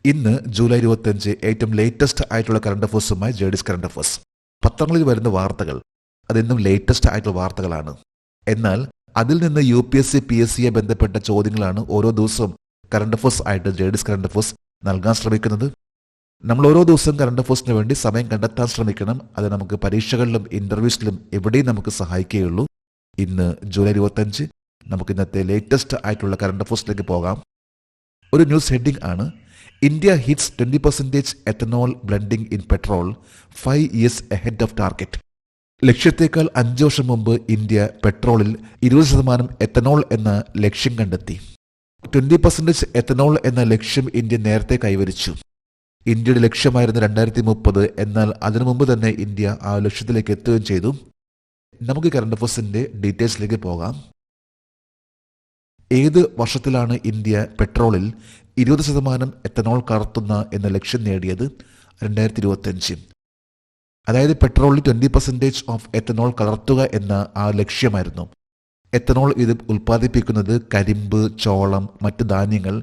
ഇന്ന് ജൂലൈ 25 ഏറ്റവും ലേറ്റസ്റ്റ് ആയിട്ടുള്ള കറണ്ട് അഫേഴ്സുമായി ജേഡിസ് കറണ്ട് അഫേഴ്സ്. പത്രങ്ങളിൽ വരുന്ന വാർത്തകൾ അതെന്നും ലേറ്റസ്റ്റ് ആയിട്ടുള്ള വാർത്തകളാണ്. എന്നാൽ അതിൽ നിന്ന് UPSC PSCയെ ബന്ധപ്പെട്ട ചോദ്യങ്ങളാണ് ഓരോ ദിവസവും കറണ്ട് അഫേഴ്സ് ആയിട്ട് ജേഡിസ് കറണ്ട് അഫേഴ്സ് നൽകാൻ ശ്രമിക്കുന്നത്. നമ്മൾ ഓരോ ദിവസവും കറണ്ട് അഫേഴ്സിന് വേണ്ടി സമയം കണ്ടെത്താൻ ശ്രമിക്കണം. അത് നമുക്ക് പരീക്ഷകളിലും ഇന്റർവ്യൂസിലും എവിടെയും നമുക്ക് സഹായിക്കുകയുള്ളൂ. ഇന്ന് ജൂലൈ 25 നമുക്ക് ഇന്നത്തെ ലേറ്റസ്റ്റ് ആയിട്ടുള്ള കറണ്ട് അഫേഴ്സിലേക്ക് പോകാം. ഒരു ന്യൂസ് ഹെഡിംഗ് ആണ്: India hits 20% ethanol blending in petrol 5 years ahead of target. ലക്ഷ്യത്തേക്കാൾ 5 വർഷം മുമ്പ് ഇന്ത്യ പെട്രോളിൽ 20% എത്തനോൾ എന്ന ലക്ഷ്യം കണ്ടെത്തി. 20% എത്തനോൾ എന്ന ലക്ഷ്യം ഇന്ത്യ നേരത്തെ കൈവരിച്ചു. ഇന്ത്യയുടെ ലക്ഷ്യമായിരുന്നു 2030. എന്നാൽ അതിനു മുമ്പ് തന്നെ ഇന്ത്യ ആ ലക്ഷ്യത്തിലേക്ക് എത്തുകയും ചെയ്തു. നമുക്ക് കറണ്ട് അഫേഴ്സിന്റെ ഡീറ്റെയിൽസിലേക്ക് പോകാം. ഏത് വർഷത്തിലാണ് ഇന്ത്യ പെട്രോളിൽ 20% എത്തനോൾ കലർത്തുന്ന എന്ന ലക്ഷ്യം നേടിയത്? 2025. അതായത് പെട്രോളിൽ 20% ഓഫ് എത്തനോൾ കലർത്തുക എന്ന ആ ലക്ഷ്യമായിരുന്നു. എത്തനോൾ ഇത് ഉൽപ്പാദിപ്പിക്കുന്നത് കരിമ്പ്, ചോളം, മറ്റ് ധാന്യങ്ങൾ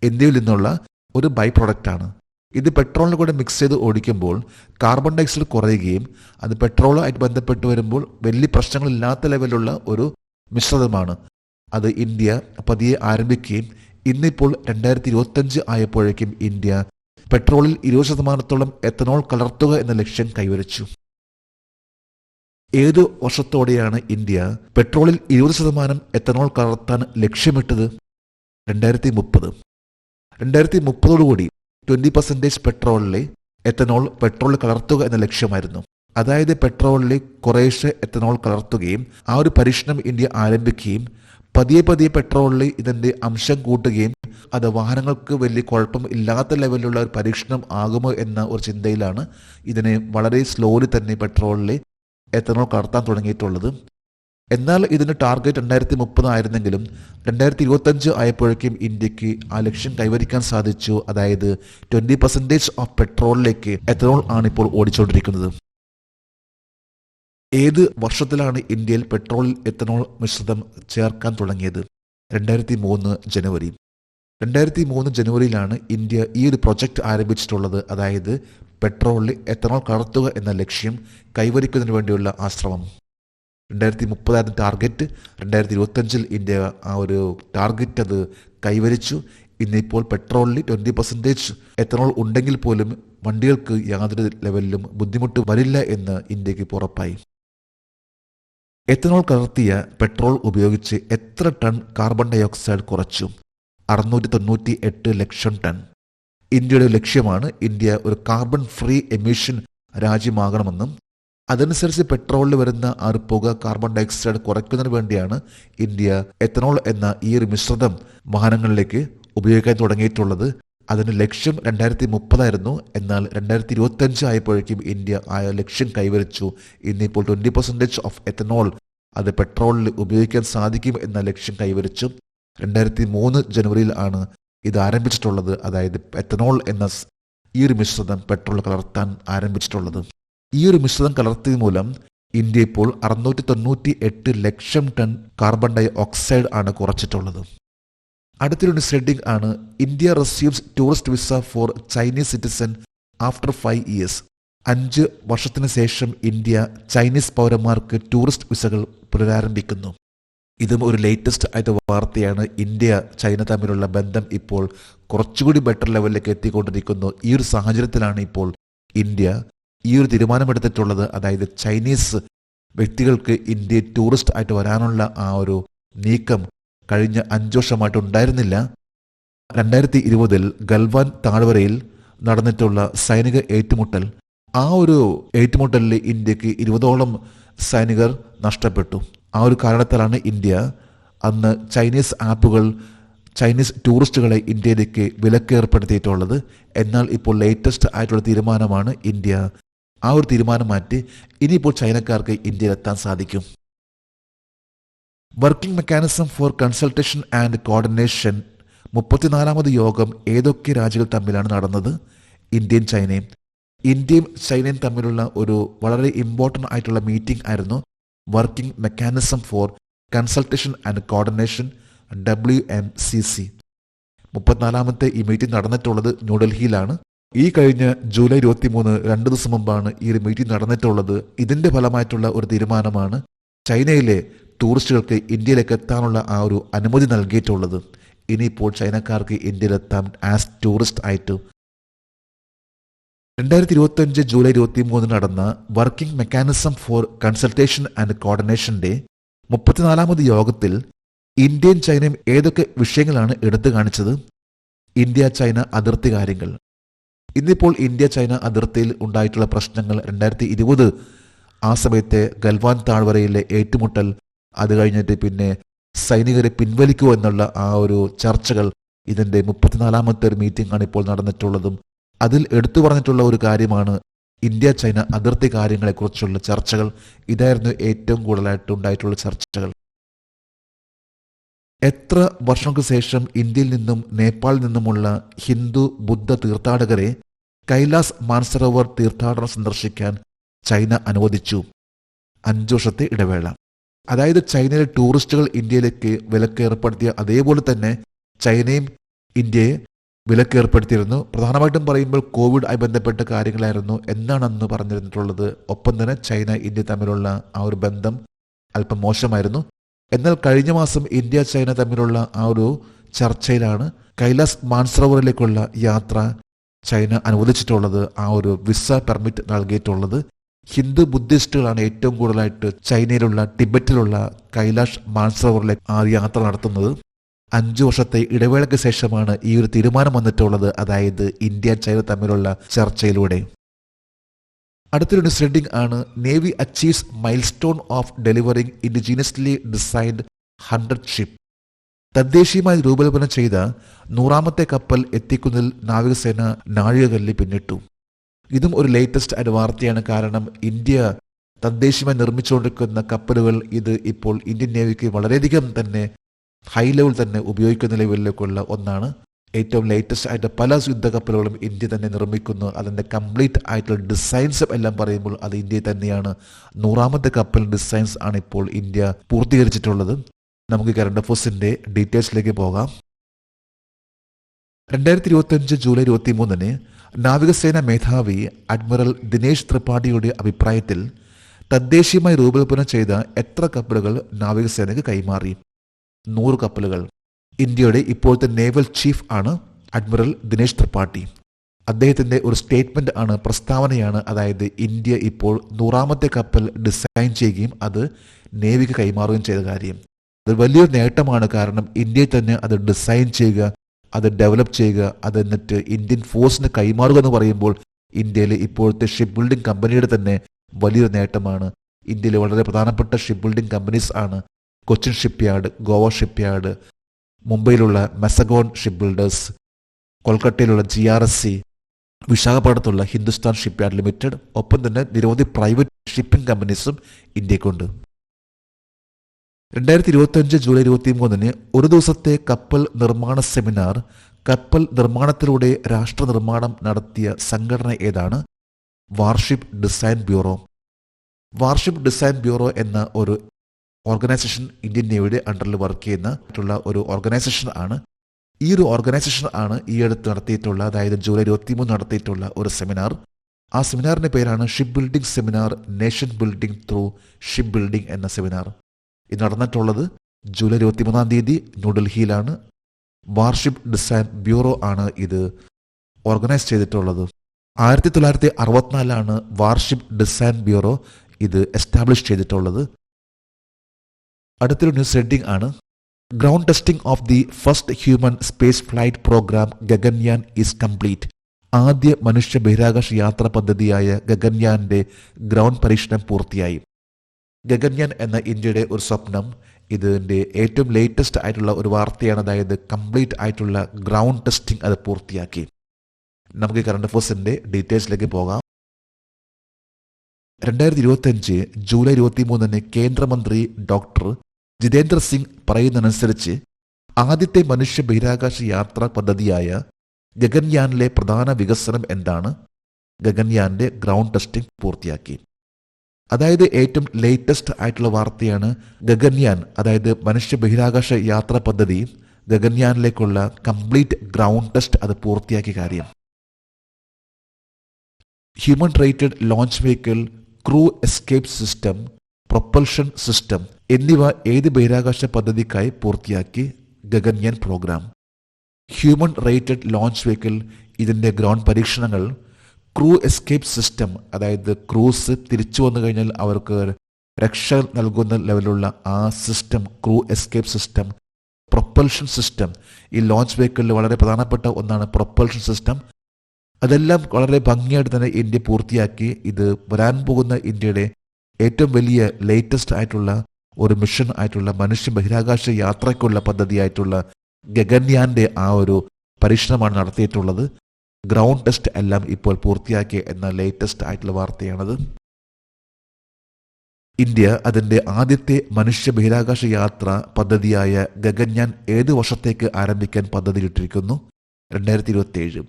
എന്നിവയിൽ നിന്നുള്ള ഒരു ബൈ പ്രൊഡക്റ്റാണ്. ഇത് പെട്രോളിന് കൂടെ മിക്സ് ചെയ്ത് ഓടിക്കുമ്പോൾ കാർബൺ ഡയോക്സൈഡ് കുറയുകയും അത് പെട്രോളുമായിട്ട് ബന്ധപ്പെട്ട് വരുമ്പോൾ വലിയ പ്രശ്നങ്ങളില്ലാത്ത ലെവലുള്ള ഒരു മിശ്രിതമാണ്. അത് ഇന്ത്യ പതിയെ ആരംഭിക്കുകയും ഇന്നിപ്പോൾ 2025 ആയപ്പോഴേക്കും ഇന്ത്യ പെട്രോളിൽ 20%-ഓളം എത്തനോൾ കലർത്തുക എന്ന ലക്ഷ്യം കൈവരിച്ചു. ഏതു വർഷത്തോടെയാണ് ഇന്ത്യ പെട്രോളിൽ 20% എത്തനോൾ കലർത്താൻ ലക്ഷ്യമിട്ടത്? 2030. 2030 20% പെട്രോളിലെ എത്തനോൾ പെട്രോളിൽ കലർത്തുക എന്ന ലക്ഷ്യമായിരുന്നു. അതായത് പെട്രോളിൽ കുറേശ്ശെ എത്തനോൾ കലർത്തുകയും ആ ഒരു പരീക്ഷണം ഇന്ത്യ ആരംഭിക്കുകയും പതിയെ പെട്രോളിൽ ഇതിന്റെ അംശം കൂട്ടുകയും അത് വാഹനങ്ങൾക്ക് വലിയ കുഴപ്പം ഇല്ലാത്ത ലെവലിലുള്ള ഒരു പരീക്ഷണം ആകുമോ എന്ന ഒരു ചിന്തയിലാണ് ഇതിനെ വളരെ സ്ലോലി തന്നെ പെട്രോളിൽ എത്തനോൾ കലർത്താൻ തുടങ്ങിയിട്ടുള്ളത്. എന്നാൽ ഇതിന് ടാർഗറ്റ് 2030 ആയിരുന്നെങ്കിലും 2025 ആയപ്പോഴേക്കും ഇന്ത്യക്ക് ആ ലക്ഷ്യം കൈവരിക്കാൻ സാധിച്ചു. അതായത് 20% ഓഫ് പെട്രോളിലേക്ക് എത്തനോൾ ആണിപ്പോൾ ഓടിച്ചുകൊണ്ടിരിക്കുന്നത്. ഏത് വർഷത്തിലാണ് ഇന്ത്യയിൽ പെട്രോളിൽ എത്തനോൾ മിശ്രിതം ചേർക്കാൻ തുടങ്ങിയത്? 2003 ജനുവരി. 2003 ജനുവരിയിലാണ് ഇന്ത്യ ഈ ഒരു പ്രൊജക്റ്റ് ആരംഭിച്ചിട്ടുള്ളത്. അതായത് പെട്രോളിൽ എത്തനോൾ കലർത്തുക എന്ന ലക്ഷ്യം കൈവരിക്കുന്നതിന് വേണ്ടിയുള്ള ആശ്രമം. 2030 ടാർഗറ്റ്. 2025 ഇന്ത്യ ആ ഒരു ടാർഗറ്റ് അത് കൈവരിച്ചു. ഇന്നിപ്പോൾ പെട്രോളിൽ 20% എത്തനോൾ ഉണ്ടെങ്കിൽ പോലും വണ്ടികൾക്ക് യാതൊരു ലെവലിലും ബുദ്ധിമുട്ട് വരില്ല എന്ന് ഇന്ത്യക്ക് ഉറപ്പായി. എത്തനോൾ കലർത്തിയ പെട്രോൾ ഉപയോഗിച്ച് എത്ര ടൺ കാർബൺ ഡയോക്സൈഡ് കുറച്ചു? 698 ലക്ഷം ടൺ. ഇന്ത്യയുടെ ലക്ഷ്യമാണ് ഇന്ത്യ ഒരു കാർബൺ ഫ്രീ എമിഷൻ രാജ്യമാകണമെന്നും അതനുസരിച്ച് പെട്രോളിൽ വരുന്ന ആ ഒരു പുക കാർബൺ ഡയോക്സൈഡ് കുറയ്ക്കുന്നതിന് വേണ്ടിയാണ് ഇന്ത്യ എത്തനോൾ എന്ന ഈ ഒരു മിശ്രിതം വാഹനങ്ങളിലേക്ക് ഉപയോഗിക്കാൻ തുടങ്ങിയിട്ടുള്ളത്. അതിന് ലക്ഷ്യം 2030 ആയിരുന്നു. എന്നാൽ 2025 ആയപ്പോഴേക്കും ഇന്ത്യ ആ ലക്ഷ്യം കൈവരിച്ചു. ഇന്നിപ്പോൾ 20% ഓഫ് എത്തനോൾ അത് പെട്രോളിൽ ഉപയോഗിക്കാൻ സാധിക്കും എന്ന ലക്ഷ്യം കൈവരിച്ചു. 2003 ജനുവരിയിൽ ആണ് ഇത് ആരംഭിച്ചിട്ടുള്ളത്. അതായത് എത്തനോൾ എന്ന ഈ ഒരു മിശ്രിതം പെട്രോൾ കലർത്താൻ ആരംഭിച്ചിട്ടുള്ളത്. ഈ ഒരു മിശ്രിതം കലർത്തിയത് മൂലം ഇന്ത്യ ഇപ്പോൾ 698 ലക്ഷം ടൺ കാർബൺ ഡൈ ഓക്സൈഡ് ആണ് കുറച്ചിട്ടുള്ളത്. അടുത്തൊരു ന്യൂസ് ഹെഡിംഗ് ആണ്: India receives tourist visa for Chinese citizen after 5 years. 5 വർഷത്തിന് ശേഷം ഇന്ത്യ ചൈനീസ് പൗരന്മാർക്ക് ടൂറിസ്റ്റ് വിസകൾ പുനരാരംഭിക്കുന്നു. ഇതും ഒരു ലേറ്റസ്റ്റ് ആയിട്ട് വാർത്തയാണ്. ഇന്ത്യ ചൈന തമ്മിലുള്ള ബന്ധം ഇപ്പോൾ കുറച്ചുകൂടി ബെറ്റർ ലെവലിലേക്ക് എത്തിക്കൊണ്ടിരിക്കുന്നു. ഈ ഒരു സാഹചര്യത്തിലാണ് ഇപ്പോൾ ഇന്ത്യ ഈ ഒരു തീരുമാനമെടുത്തിട്ടുള്ളത്. അതായത് ചൈനീസ് വ്യക്തികൾക്ക് ഇന്ത്യയിൽ ടൂറിസ്റ്റ് ആയിട്ട് വരാനുള്ള ആ ഒരു നീക്കം കഴിഞ്ഞ 5 വർഷമായിട്ട് ഉണ്ടായിരുന്നില്ല. 2020 ഗൽവാൻ താഴ്വരയിൽ നടന്നിട്ടുള്ള സൈനിക ഏറ്റുമുട്ടൽ, ആ ഒരു ഏറ്റുമുട്ടലിൽ ഇന്ത്യക്ക് 20ഓളം സൈനികർ നഷ്ടപ്പെട്ടു. ആ ഒരു കാരണത്താലാണ് ഇന്ത്യ അന്ന് ചൈനീസ് ആപ്പുകൾ, ചൈനീസ് ടൂറിസ്റ്റുകളെ ഇന്ത്യയിലേക്ക് വിലക്കേർപ്പെടുത്തിയിട്ടുള്ളത്. എന്നാൽ ഇപ്പോൾ ലേറ്റസ്റ്റ് ആയിട്ടുള്ള തീരുമാനമാണ് ഇന്ത്യ ആ ഒരു തീരുമാനം മാറ്റി ഇനിയിപ്പോൾ ചൈനക്കാർക്ക് ഇന്ത്യയിലെത്താൻ സാധിക്കും. Working mechanism for consultation and coordination 34ാമത് യോഗം ഏതൊക്കെ രാജ്യങ്ങൾ തമ്മിലാണ് നടന്നത്? ഇന്ത്യയും ചൈനയും. ഇന്ത്യയും ചൈനയും തമ്മിലുള്ള ഒരു വളരെ ഇമ്പോർട്ടൻ്റ് ആയിട്ടുള്ള മീറ്റിംഗ് ആയിരുന്നു working mechanism for consultation and coordination WMCC. 34ാമത്തെ ഈ മീറ്റിംഗ് നടന്നിട്ടുള്ളത് ന്യൂഡൽഹിയിലാണ്. ഈ കഴിഞ്ഞ ജൂലൈ 23 2 ദിവസം മുമ്പാണ് ഈ ഒരു മീറ്റിംഗ് നടന്നിട്ടുള്ളത്. ഇതിന്റെ ഫലമായിട്ടുള്ള ഒരു തീരുമാനമാണ് ചൈനയിലെ ടൂറിസ്റ്റുകൾക്ക് ഇന്ത്യയിലേക്ക് എത്താനുള്ള ആ ഒരു അനുമതി നൽകിയിട്ടുള്ളത്. ഇനിയിപ്പോൾ ചൈനക്കാർക്ക് ഇന്ത്യയിലെത്താം ആസ് ടൂറിസ്റ്റ് ആയിട്ട്. 2025 ജൂലൈ 23 നടന്ന working mechanism for consultation and കോർഡിനേഷന്റെ 34ാമത് യോഗത്തിൽ ഇന്ത്യയും ചൈനയും ഏതൊക്കെ വിഷയങ്ങളാണ് എടുത്തു കാണിച്ചത്? ഇന്ത്യ ചൈന അതിർത്തി കാര്യങ്ങൾ. ഇന്നിപ്പോൾ ഇന്ത്യ ചൈന അതിർത്തിയിൽ ഉണ്ടായിട്ടുള്ള പ്രശ്നങ്ങൾ, 2020 ആ സമയത്തെ ഗൽവാൻ താഴ്വരയിലെ ഏറ്റുമുട്ടൽ, അത് കഴിഞ്ഞിട്ട് പിന്നെ സൈനികരെ പിൻവലിക്കുക എന്നുള്ള ആ ഒരു ചർച്ചകൾ, ഇതിന്റെ 34ാമത്തെ ഒരു മീറ്റിംഗ് ആണ് ഇപ്പോൾ നടന്നിട്ടുള്ളതും. അതിൽ എടുത്തു പറഞ്ഞിട്ടുള്ള ഒരു കാര്യമാണ് ഇന്ത്യ ചൈന അതിർത്തി കാര്യങ്ങളെക്കുറിച്ചുള്ള ചർച്ചകൾ. ഇതായിരുന്നു ഏറ്റവും കൂടുതലായിട്ട് ഉണ്ടായിട്ടുള്ള ചർച്ചകൾ. എത്ര വർഷങ്ങൾക്ക് ശേഷം ഇന്ത്യയിൽ നിന്നും നേപ്പാളിൽ നിന്നുമുള്ള ഹിന്ദു ബുദ്ധ തീർത്ഥാടകരെ കൈലാസ് മാനസരോവർ തീർത്ഥാടനം സന്ദർശിക്കാൻ ചൈന അനുവദിച്ചു? 5 വർഷത്തെ ഇടവേള. അതായത് ചൈനയിലെ ടൂറിസ്റ്റുകൾ ഇന്ത്യയിലേക്ക് വിലക്ക് ഏർപ്പെടുത്തിയ അതേപോലെ തന്നെ ചൈനയും ഇന്ത്യയെ വിലക്ക് ഏർപ്പെടുത്തിയിരുന്നു. പ്രധാനമായിട്ടും പറയുമ്പോൾ കോവിഡ് ആയി ബന്ധപ്പെട്ട കാര്യങ്ങളായിരുന്നു എന്നാണ് അന്ന് പറഞ്ഞിരുന്നിട്ടുള്ളത്. ഒപ്പം തന്നെ ചൈന ഇന്ത്യ തമ്മിലുള്ള ആ ഒരു ബന്ധം അല്പം മോശമായിരുന്നു. എന്നാൽ കഴിഞ്ഞ മാസം ഇന്ത്യ ചൈന തമ്മിലുള്ള ആ ഒരു ചർച്ചയിലാണ് കൈലാസ് മാനസരോവറിലേക്കുള്ള യാത്ര ചൈന അനുവദിച്ചിട്ടുള്ളത്, ആ ഒരു വിസ പെർമിറ്റ് നൽകിയിട്ടുള്ളത്. ഹിന്ദു ബുദ്ധിസ്റ്റുകളാണ് ഏറ്റവും കൂടുതലായിട്ട് ചൈനയിലുള്ള ടിബറ്റിലുള്ള കൈലാഷ് മാനസരോവറിലേക്ക് ആ യാത്ര നടത്തുന്നത്. 5 വർഷത്തെ ഇടവേളയ്ക്ക് ശേഷമാണ് ഈ ഒരു തീരുമാനം വന്നിട്ടുള്ളത്, അതായത് ഇന്ത്യ ചൈന തമ്മിലുള്ള ചർച്ചയിലൂടെ. അടുത്തൊരു ന്യൂസ് റീഡിംഗ് ആണ്. Navy achieves mile stone of delivering indigenously designed 100 ship. തദ്ദേശീയമായി രൂപകൽപ്പന ചെയ്ത 100ാമത്തെ കപ്പൽ എത്തിക്കുന്നതിൽ നാവികസേന നാഴികക്കല്ല് പിന്നിട്ടു. ഇതും ഒരു ലേറ്റസ്റ്റ് ആയിട്ട് വാർത്തയാണ്. കാരണം ഇന്ത്യ തദ്ദേശീയമായി നിർമ്മിച്ചുകൊണ്ടിരിക്കുന്ന കപ്പലുകൾ ഇത് ഇപ്പോൾ ഇന്ത്യൻ നേവിക്ക് വളരെയധികം തന്നെ ഹൈ ലെവൽ തന്നെ ഉപയോഗിക്കുന്ന ലെവലിലേക്കുള്ള ഒന്നാണ്. ഏറ്റവും ലേറ്റസ്റ്റ് ആയിട്ട് പല യുദ്ധക്കപ്പലുകളും ഇന്ത്യ തന്നെ നിർമ്മിക്കുന്നു. അതിൻ്റെ കംപ്ലീറ്റ് ആയിട്ടുള്ള ഡിസൈൻസ് എല്ലാം പറയുമ്പോൾ അത് ഇന്ത്യ തന്നെയാണ്. 100ാമത്തെ കപ്പൽ ഡിസൈൻസ് ആണ് ഇപ്പോൾ ഇന്ത്യ പൂർത്തീകരിച്ചിട്ടുള്ളത്. നമുക്ക് കറണ്ട് അഫയേഴ്സിന്റെ ഡീറ്റെയിൽസിലേക്ക് പോകാം. 2025 ജൂലൈ 23 നാവികസേന മേധാവി അഡ്മിറൽ ദിനേശ് ത്രിപാഠിയുടെ അഭിപ്രായത്തിൽ തദ്ദേശീയമായി രൂപകൽപ്പന ചെയ്ത എത്ര കപ്പലുകൾ നാവികസേനയ്ക്ക് കൈമാറി? 100 കപ്പലുകൾ. ഇന്ത്യയുടെ ഇപ്പോഴത്തെ നേവൽ ചീഫ് ആണ് അഡ്മിറൽ ദിനേശ് ത്രിപാഠി. അദ്ദേഹത്തിന്റെ ഒരു സ്റ്റേറ്റ്മെന്റ് ആണ്, പ്രസ്താവനയാണ്. അതായത് ഇന്ത്യ ഇപ്പോൾ 100ാമത്തെ കപ്പൽ ഡിസൈൻ ചെയ്യുകയും അത് നേവിക്ക് കൈമാറുകയും ചെയ്ത കാര്യം അത് വലിയൊരു നേട്ടമാണ്. കാരണം ഇന്ത്യയിൽ തന്നെ അത് ഡിസൈൻ ചെയ്യുക, അത് ഡെവലപ്പ് ചെയ്യുക, അത് എന്നിട്ട് ഇന്ത്യൻ ഫോഴ്സിന് കൈമാറുക എന്ന് പറയുമ്പോൾ ഇന്ത്യയിലെ ഇപ്പോഴത്തെ ഷിപ്പ് ബിൽഡിംഗ് കമ്പനിയുടെ തന്നെ വലിയൊരു നേട്ടമാണ്. ഇന്ത്യയിലെ വളരെ പ്രധാനപ്പെട്ട ഷിപ്പ് ബിൽഡിംഗ് കമ്പനീസ് ആണ് കൊച്ചിൻ ഷിപ്പ്യാർഡ്, ഗോവ ഷിപ്പ്യാർഡ്, മുംബൈയിലുള്ള മെസഗോൺ ഷിപ്പ് ബിൽഡേഴ്സ്, കൊൽക്കത്തയിലുള്ള GRSC, വിശാഖപട്ടണത്തുള്ള ഹിന്ദുസ്ഥാൻ ഷിപ്പ്യാർഡ് ലിമിറ്റഡ്. ഒപ്പം തന്നെ നിരവധി പ്രൈവറ്റ് ഷിപ്പിംഗ് കമ്പനീസും ഇന്ത്യക്കുണ്ട്. 2025 ജൂലൈ 23 ഒരു ദിവസത്തെ കപ്പൽ നിർമ്മാണ സെമിനാർ, കപ്പൽ നിർമ്മാണത്തിലൂടെ രാഷ്ട്ര നിർമ്മാണം നടത്തിയ സംഘടന ഏതാണ്? Warship design bureau. Warship design bureau എന്ന ഒരു ഓർഗനൈസേഷൻ ഇന്ത്യൻ നേവിയുടെ അണ്ടറിൽ വർക്ക് ചെയ്യുന്ന ഒരു ഓർഗനൈസേഷൻ ആണ്. ഈ ഒരു ഓർഗനൈസേഷൻ ആണ് ഈ അടുത്ത് നടത്തിയിട്ടുള്ള, അതായത് ജൂലൈ 23 നടത്തിയിട്ടുള്ള ഒരു സെമിനാർ. ആ സെമിനാറിന്റെ പേരാണ് ship building seminar nation building through ship building എന്ന സെമിനാർ. ഇത് നടന്നിട്ടുള്ളത് ജൂലൈ 23 ന്യൂഡൽഹിയിലാണ്. വാർഷിപ്പ് ഡിസൈൻ ബ്യൂറോ ആണ് ഇത് ഓർഗനൈസ് ചെയ്തിട്ടുള്ളത്. 1964 വാർഷിപ്പ് ഡിസൈൻ ബ്യൂറോ ഇത് എസ്റ്റാബ്ലിഷ് ചെയ്തിട്ടുള്ളത്. അടുത്തൊരു ന്യൂസ് ഹെഡിംഗ് ആണ്. Ground testing of the first human space flight programme Gaganyaan is complete. ആദ്യ മനുഷ്യ ബഹിരാകാശ യാത്രാ പദ്ധതിയായ ഗഗൻയാന്റെ ഗ്രൗണ്ട് പരീക്ഷണം പൂർത്തിയായി. ഗഗൻയാൻ എന്ന ഇന്ത്യയുടെ ഒരു സ്വപ്നം, ഇതിന്റെ ഏറ്റവും ലേറ്റസ്റ്റ് ആയിട്ടുള്ള ഒരു വാർത്തയാണ്. അതായത് കംപ്ലീറ്റ് ആയിട്ടുള്ള ഗ്രൗണ്ട് ടെസ്റ്റിംഗ് അത് പൂർത്തിയാക്കി. നമുക്ക് കറണ്ട് അഫയേഴ്സിന്റെ ഡീറ്റെയിൽസിലേക്ക് പോകാം. 2025 ജൂലൈ 23 കേന്ദ്രമന്ത്രി ഡോക്ടർ ജിതേന്ദ്ര സിംഗ് പറയുന്നതനുസരിച്ച് ആദ്യത്തെ മനുഷ്യ ബഹിരാകാശ യാത്രാ പദ്ധതിയായ ഗഗൻയാനിലെ പ്രധാന വികസനം എന്താണ്? ഗഗൻയാന്റെ ഗ്രൗണ്ട് ടെസ്റ്റിംഗ് പൂർത്തിയാക്കി. അതായത് ഏറ്റവും ലേറ്റസ്റ്റ് ആയിട്ടുള്ള വാർത്തയാണ്. ഗഗൻയാൻ, അതായത് മനുഷ്യ ബഹിരാകാശ യാത്രാ പദ്ധതി ഗഗൻയാനിലേക്കുള്ള കംപ്ലീറ്റ് ഗ്രൗണ്ട് ടെസ്റ്റ് അത് പൂർത്തിയാക്കിയ കാര്യം. Human rated launch vehicle, crew escape system, propulsion system എന്നിവ ഏത് ബഹിരാകാശ പദ്ധതിക്കായി പൂർത്തിയാക്കി Gaganyaan programme. Human rated launch vehicle ഇതിൻ്റെ ഗ്രൗണ്ട് പരീക്ഷണങ്ങൾ, ക്രൂ എസ്കേപ്പ് സിസ്റ്റം അതായത് ക്രൂസ് തിരിച്ചു വന്നു കഴിഞ്ഞാൽ അവർക്ക് രക്ഷ നൽകുന്ന ലെവലുള്ള ആ system, crew escape system, propulsion system. ഈ ലോഞ്ച് വെഹിക്കിളിൽ വളരെ പ്രധാനപ്പെട്ട ഒന്നാണ് പ്രൊപ്പൽഷൻ സിസ്റ്റം. അതെല്ലാം വളരെ ഭംഗിയായിട്ട് തന്നെ ഇന്ത്യ പൂർത്തിയാക്കി. ഇത് വരാൻ പോകുന്ന ഇന്ത്യയുടെ ഏറ്റവും വലിയ ലേറ്റസ്റ്റ് ആയിട്ടുള്ള ഒരു മിഷൻ ആയിട്ടുള്ള മനുഷ്യ ബഹിരാകാശ യാത്രയ്ക്കുള്ള പദ്ധതിയായിട്ടുള്ള ഗഗൻയാന്റെ ആ ഒരു പരീക്ഷണമാണ് നടത്തിയിട്ടുള്ളത്. ഗ്രൗണ്ട് ടെസ്റ്റ് എല്ലാം ഇപ്പോൾ പൂർത്തിയാക്കിയ എന്ന ലേറ്റസ്റ്റ് ആയിട്ടുള്ള വാർത്തയാണത്. ഇന്ത്യ അതിൻ്റെ ആദ്യത്തെ മനുഷ്യ ബഹിരാകാശ യാത്ര പദ്ധതിയായ ഗഗൻയാൻ ഏത് വർഷത്തേക്ക് ആരംഭിക്കാൻ പദ്ധതിയിട്ടിരിക്കുന്നു? 2027.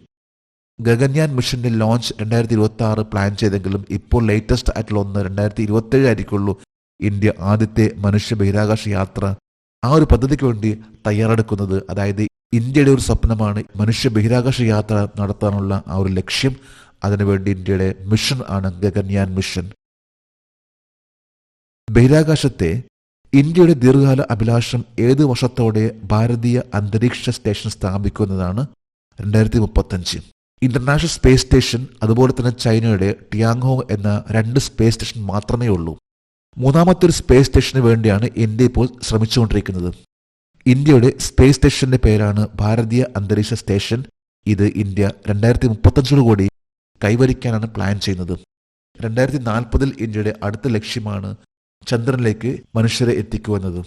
ഗഗൻയാൻ മിഷന്റെ ലോഞ്ച് 2026 പ്ലാൻ ചെയ്തെങ്കിലും ഇപ്പോൾ ലേറ്റസ്റ്റ് ആയിട്ടുള്ള ഒന്ന് 2027 ആയിരിക്കുള്ളൂ ഇന്ത്യ ആദ്യത്തെ മനുഷ്യ ബഹിരാകാശ യാത്ര ആ ഒരു പദ്ധതിക്ക് വേണ്ടി തയ്യാറെടുക്കുന്നത്. അതായത് ഇന്ത്യയുടെ ഒരു സ്വപ്നമാണ് മനുഷ്യ ബഹിരാകാശ യാത്ര നടത്താനുള്ള ആ ഒരു ലക്ഷ്യം. അതിനുവേണ്ടി ഇന്ത്യയുടെ മിഷൻ ആണ് ഗഗൻയാൻ മിഷൻ. ബഹിരാകാശത്തെ ഇന്ത്യയുടെ ദീർഘകാല അഭിലാഷം ഏത് വർഷത്തോടെ ഭാരതീയ അന്തരീക്ഷ സ്റ്റേഷൻ സ്ഥാപിക്കുന്നതാണ്? 2035. ഇന്റർനാഷണൽ സ്പേസ് സ്റ്റേഷൻ അതുപോലെ തന്നെ ചൈനയുടെ ടിയാങ്ഹോങ് എന്ന 2 സ്പേസ് സ്റ്റേഷൻ മാത്രമേ ഉള്ളൂ. മൂന്നാമത്തെ ഒരു സ്പേസ് സ്റ്റേഷന് വേണ്ടിയാണ് ഇന്ത്യ ഇപ്പോൾ ശ്രമിച്ചുകൊണ്ടിരിക്കുന്നത്. ഇന്ത്യയുടെ സ്പേസ് സ്റ്റേഷന്റെ പേരാണ് ഭാരതീയ അന്തരീക്ഷ സ്റ്റേഷൻ. ഇത് ഇന്ത്യ 2035 കൂടി കൈവരിക്കാനാണ് പ്ലാൻ ചെയ്യുന്നത്. 2040 ഇന്ത്യയുടെ അടുത്ത ലക്ഷ്യമാണ് ചന്ദ്രനിലേക്ക് മനുഷ്യരെ എത്തിക്കുമെന്നത്.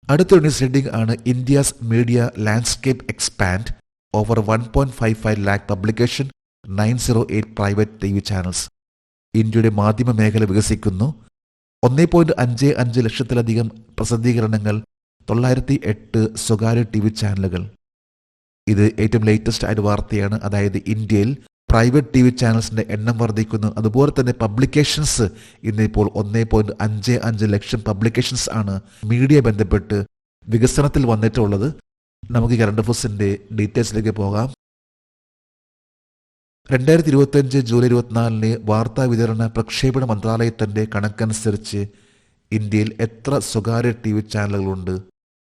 അടുത്ത ന്യൂസ് ഹെഡിംഗ് ആണ് India's media landscape expand over 1.55 lakh publication, 908 private TV channels. ഇന്ത്യയുടെ മാധ്യമ മേഖല വികസിക്കുന്നു. 1.55 ലക്ഷത്തിലധികം പ്രസിദ്ധീകരണങ്ങൾ, 908 സ്വകാര്യ TV ചാനലുകൾ. ഇത് ഏറ്റവും ലേറ്റസ്റ്റ് ആയിട്ട് വാർത്തയാണ്. അതായത് ഇന്ത്യയിൽ പ്രൈവറ്റ് TV ചാനൽസിന്റെ എണ്ണം വർദ്ധിക്കുന്നു. അതുപോലെ തന്നെ പബ്ലിക്കേഷൻസ് ഇന്നിപ്പോൾ 1.55 ലക്ഷം പബ്ലിക്കേഷൻസ് ആണ് മീഡിയ ബന്ധപ്പെട്ട് വികസനത്തിൽ വന്നിട്ടുള്ളത്. നമുക്ക് കറണ്ട് അഫയേഴ്സിന്റെ ഡീറ്റെയിൽസിലേക്ക് പോകാം. 2025 ജൂലൈ 24 വാർത്താ വിതരണ പ്രക്ഷേപണ മന്ത്രാലയത്തിന്റെ കണക്കനുസരിച്ച് ഇന്ത്യയിൽ എത്ര സ്വകാര്യ TV ചാനലുകളുണ്ട്?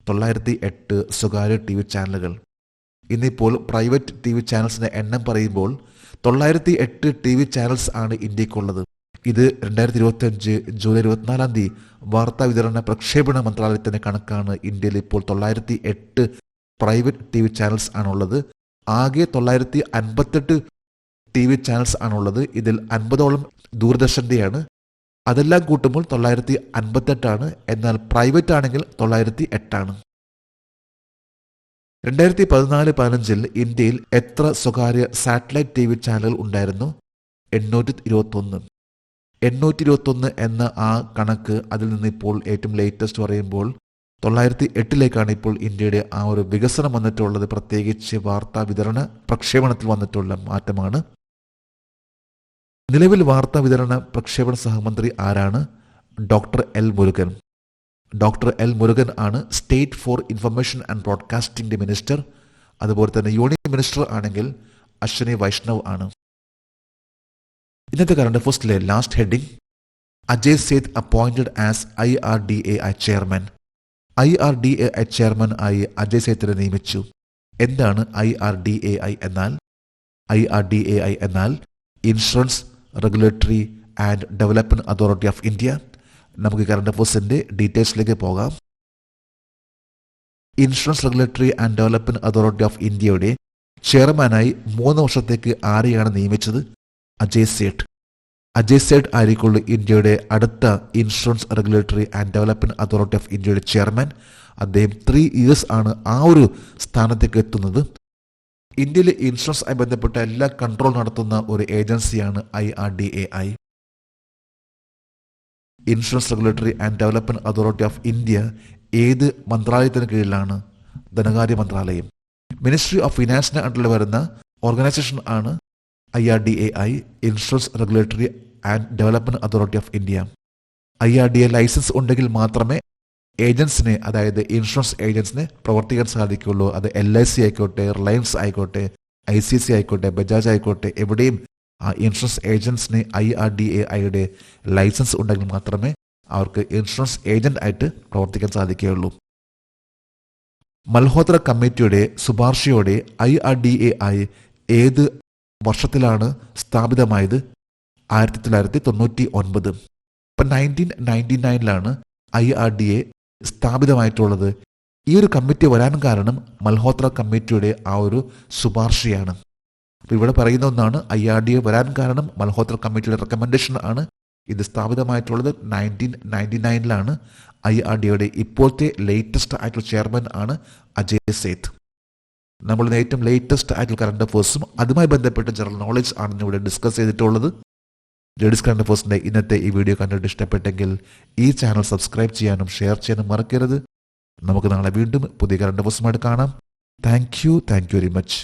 908 സ്വകാര്യ TV ചാനലുകൾ. ഇന്നിപ്പോൾ പ്രൈവറ്റ് TV ചാനൽസിന്റെ എണ്ണം പറയുമ്പോൾ 908 TV ചാനൽസ് ആണ് ഇന്ത്യക്കുള്ളത്. ഇത് 2025 ജൂലൈ 24 വാർത്താ വിതരണ പ്രക്ഷേപണ മന്ത്രാലയത്തിന്റെ കണക്കാണ്. ഇന്ത്യയിൽ ഇപ്പോൾ 908 പ്രൈവറ്റ് TV ചാനൽസ് ആണുള്ളത്. ആകെ 958 TV ചാനൽസ് ആണുള്ളത്. ഇതിൽ 50ഓളം ദൂരദർശന്റെയാണ്. അതെല്ലാം കൂട്ടുമ്പോൾ 958 ആണ്. എന്നാൽ പ്രൈവറ്റ് ആണെങ്കിൽ 908 ആണ്. 2014-15 ഇന്ത്യയിൽ എത്ര സ്വകാര്യ സാറ്റലൈറ്റ് TV ചാനലുകൾ ഉണ്ടായിരുന്നു? 821. 821 എന്ന ആ കണക്ക് അതിൽ നിന്ന് ഇപ്പോൾ ഏറ്റവും ലേറ്റസ്റ്റ് പറയുമ്പോൾ 908 ഇപ്പോൾ ഇന്ത്യയുടെ ആ ഒരു വികസനം വന്നിട്ടുള്ളത്. പ്രത്യേകിച്ച് വാർത്താ വിതരണ പ്രക്ഷേപണത്തിൽ വന്നിട്ടുള്ള മാറ്റമാണ്. നിലവിൽ വാർത്താ വിതരണ പ്രക്ഷേപണ സഹമന്ത്രി ആരാണ്? Doctor L Murugan. Doctor L Murugan ആണ് state for information and broadcasting minister. അതുപോലെ തന്നെ യൂണിയൻ മിനിസ്റ്റർ ആണെങ്കിൽ അശ്വിനി വൈഷ്ണവ് ആണ്. ഇന്നത്തെ കറണ്ട് അഫയേഴ്സിലെ last heading, Ajay Seth appointed as IRDAI chairman. IRDAI chairman ആയി അജയ് സേത്തിനെ നിയമിച്ചു. എന്താണ് IRDAI എന്നാൽ? IRDAI എന്നാൽ insurance regulatory and development authority of India. നമുക്ക് കറണ്ട് അഫയേഴ്സിന്റെ ഡീറ്റെയിൽസിലേക്ക് പോകാം. Insurance regulatory and development authority of ഇന്ത്യയുടെ ചെയർമാനായി 3 വർഷത്തേക്ക് ആരെയാണ് നിയമിച്ചത്? അജയ് സേഠ്. അജയ് സേഠ് ആയിരിക്കുള്ളൂ ഇന്ത്യയുടെ അടുത്ത insurance regulatory and development authority of ഇന്ത്യയുടെ ചെയർമാൻ. അദ്ദേഹം 3 years ആണ് ആ ഒരു സ്ഥാനത്തേക്ക് എത്തുന്നത്. ഇന്ത്യയിലെ ഇൻഷുറൻസുമായി ബന്ധപ്പെട്ട എല്ലാ കൺട്രോൾ നടത്തുന്ന ഒരു ഏജൻസിയാണ് IRDAI. Insurance regulatory and development authority of India ഏത് മന്ത്രാലയത്തിന് കീഴിലാണ്? ധനകാര്യ മന്ത്രാലയം. മിനിസ്ട്രി ഓഫ് ഫിനാൻസിന് അണ്ടറിൽ വരുന്ന ഓർഗനൈസേഷൻ ആണ് IRDAI, insurance regulatory and development authority of India. IRDAI licence ഉണ്ടെങ്കിൽ മാത്രമേ ഏജൻസിനെ, അതായത് ഇൻഷുറൻസ് ഏജൻസിനെ പ്രവർത്തിക്കാൻ സാധിക്കുകയുള്ളൂ. അത് LIC ആയിക്കോട്ടെ, റിലയൻസ് ആയിക്കോട്ടെ, ICICI ആയിക്കോട്ടെ, ബജാജ് ആയിക്കോട്ടെ, എവിടെയും ആ ഇൻഷുറൻസ് ഏജൻസിന് IRDAIയുടെ ലൈസൻസ് ഉണ്ടെങ്കിൽ മാത്രമേ അവർക്ക് ഇൻഷുറൻസ് ഏജന്റ് ആയിട്ട് പ്രവർത്തിക്കാൻ സാധിക്കുകയുള്ളൂ. മൽഹോത്ര കമ്മിറ്റിയുടെ ശുപാർശയോടെ IRDAI ഏത് വർഷത്തിലാണ് സ്ഥാപിതമായത്? 1999. ഇപ്പം 1999 IRDA സ്ഥാപിതമായിട്ടുള്ളത്. ഈ ഒരു കമ്മിറ്റി വരാൻ കാരണം മൽഹോത്ര കമ്മിറ്റിയുടെ ആ ഒരു ശുപാർശയാണ്. അപ്പോൾ ഇവിടെ പറയുന്ന ഒന്നാണ്, IRDA വരാൻ കാരണം മൽഹോത്ര കമ്മിറ്റിയുടെ റെക്കമെൻഡേഷൻ ആണ്. ഇത് സ്ഥാപിതമായിട്ടുള്ളത് 1999 IRDAയുടെ ഇപ്പോഴത്തെ ലേറ്റസ്റ്റ് ആയിട്ടുള്ള ചെയർമാൻ ആണ് അജയ് സേത്ത്. നമ്മൾ ഏറ്റവും ലേറ്റസ്റ്റ് ആയിട്ടുള്ള കറണ്ട് അഫേഴ്സും അതുമായി ബന്ധപ്പെട്ട ജനറൽ നോളജ് ആണ് ഇവിടെ ഡിസ്കസ് ചെയ്തിട്ടുള്ളത്. ലേഡീസ് കറണ്ട് അഫേഴ്സിൻ്റെ ഇന്നത്തെ ഈ വീഡിയോ കണ്ടിട്ട് ഇഷ്ടപ്പെട്ടെങ്കിൽ ഈ ചാനൽ സബ്സ്ക്രൈബ് ചെയ്യാനും ഷെയർ ചെയ്യാനും മറക്കരുത്. നമുക്ക് നാളെ വീണ്ടും പുതിയ കറണ്ട് അഫേഴ്സുമായിട്ട് കാണാം. Thank you very much.